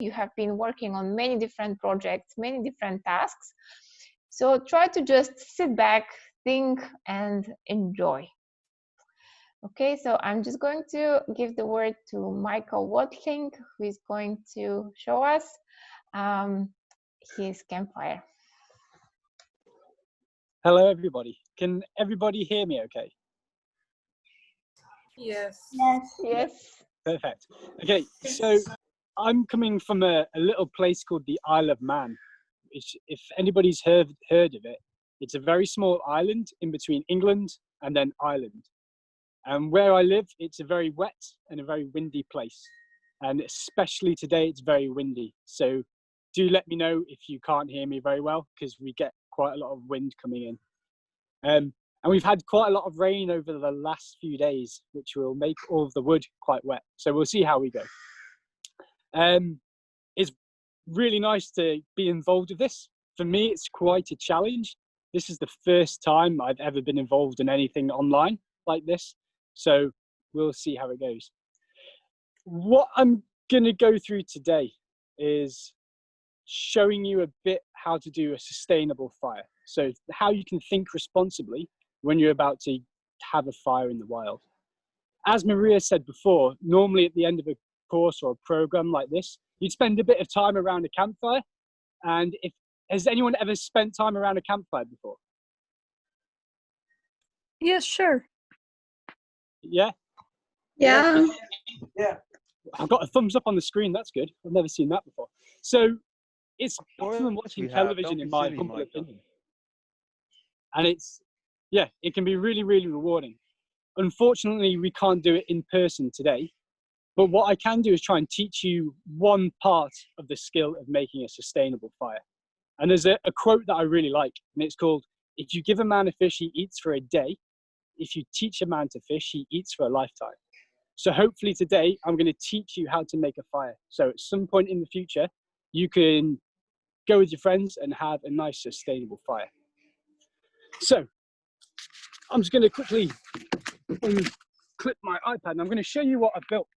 You have been working on many different projects, many different tasks. So try to just sit back, think, and enjoy. Okay, so I'm just going to give the word to Michael Watling, who is going to show us his campfire. Hello, everybody. Can everybody hear me okay? Yes. Yes. Yes. Perfect. Okay, so I'm coming from a little place called the Isle of Man. If anybody's heard of it, it's a very small island in between England and then Ireland. And where I live, it's a very wet and a very windy place. And especially today, it's very windy. So do let me know if you can't hear me very well, because we get quite a lot of wind coming in. And we've had quite a lot of rain over the last few days, which will make all of the wood quite wet. So we'll see how we go. It's really nice to be involved with this. For me, it's quite a challenge. This is the first time I've ever been involved in anything online like this. So we'll see how it goes. What I'm going to go through today is showing you a bit how to do a sustainable fire. So how you can think responsibly when you're about to have a fire in the wild. As Maria said before, normally at the end of a course or a program like this, you'd spend a bit of time around a campfire. And has anyone ever spent time around a campfire before? Yes, sure. Yeah? Yeah. Yeah. I've got a thumbs up on the screen. That's good. I've never seen that before. So it's better than watching television, in my humble opinion. And it can be really, really rewarding. Unfortunately, we can't do it in person today. But what I can do is try and teach you one part of the skill of making a sustainable fire. And there's a quote that I really like, and it's called, "If you give a man a fish, he eats for a day. If you teach a man to fish, he eats for a lifetime." So hopefully today, I'm going to teach you how to make a fire. So at some point in the future, you can go with your friends and have a nice sustainable fire. So I'm just going to quickly clip my iPad, and I'm going to show you what I've built.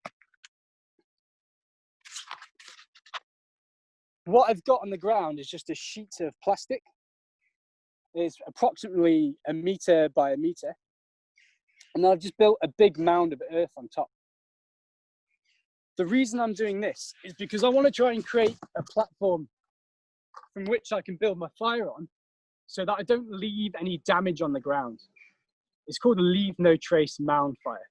What I've got on the ground is just a sheet of plastic. It's approximately 1 meter by 1 meter. And I've just built a big mound of earth on top. The reason I'm doing this is because I want to try and create a platform from which I can build my fire on so that I don't leave any damage on the ground. It's called a leave no trace mound fire.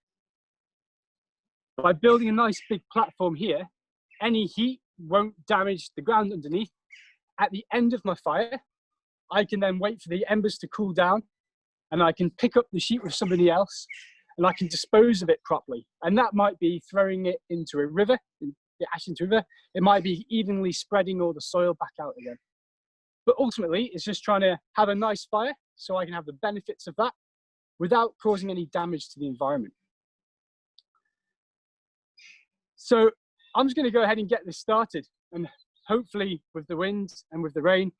By building a nice big platform here, any heat won't damage the ground underneath. At the end of my fire, I can then wait for the embers to cool down, and I can pick up the sheet with somebody else, and I can dispose of it properly. And that might be throwing it into a river, the ash into a river. It might be evenly spreading all the soil back out again. But ultimately, it's just trying to have a nice fire so I can have the benefits of that without causing any damage to the environment. So I'm just going to go ahead and get this started, and hopefully with the wind and with the rain,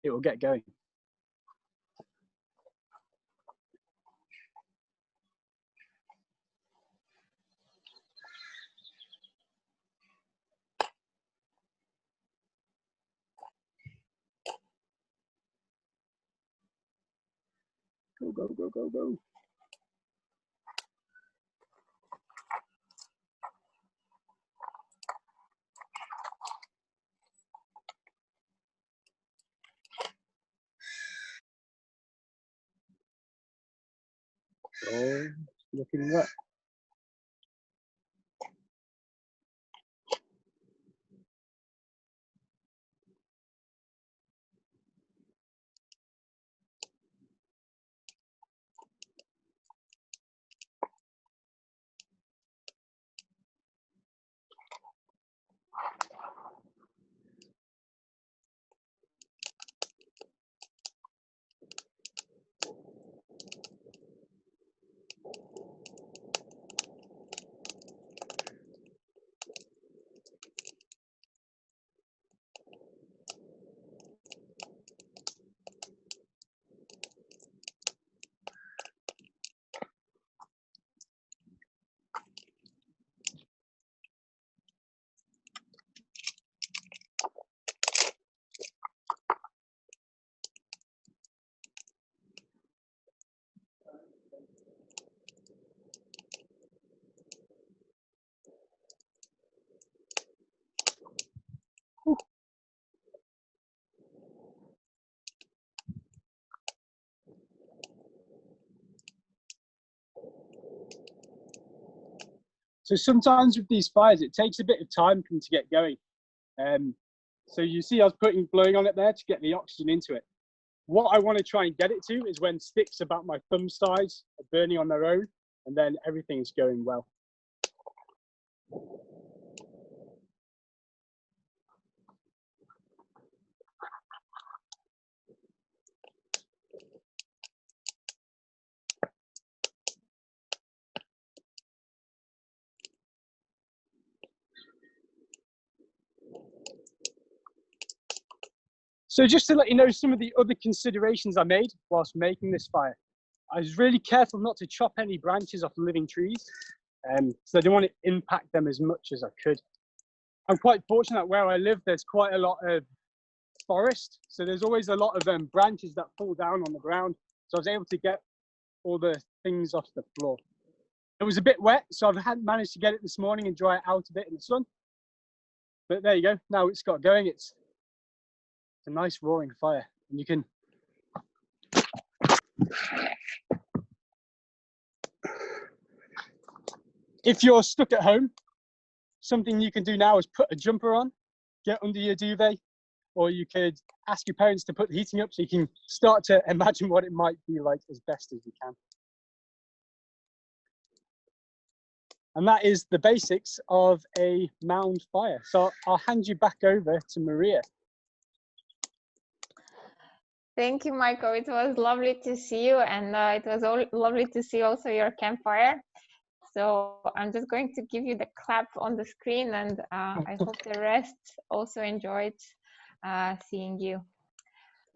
it will get going. Go, go, go, go, go. Oh, looking wet. So sometimes with these fires, it takes a bit of time for them to get going. So you see I was blowing on it there to get the oxygen into it. What I want to try and get it to is when sticks about my thumb size are burning on their own, and then everything's going well. So just to let you know some of the other considerations I made whilst making this fire. I was really careful not to chop any branches off living trees, so I didn't want to impact them as much as I could. I'm quite fortunate that where I live, there's quite a lot of forest, so there's always a lot of branches that fall down on the ground, so I was able to get all the things off the floor. It was a bit wet, so I hadn't managed to get it this morning and dry it out a bit in the sun, but there you go. Now it's got going. It's a nice roaring fire, and you can if you're stuck at home, something you can do now is put a jumper on, get under your duvet, or you could ask your parents to put the heating up so you can start to imagine what it might be like as best as you can. And that is the basics of a mound fire. So I'll hand you back over to Maria. Thank you, Michael. It was lovely to see you, and it was lovely to see also your campfire. So I'm just going to give you the clap on the screen, and I hope the rest also enjoyed seeing you.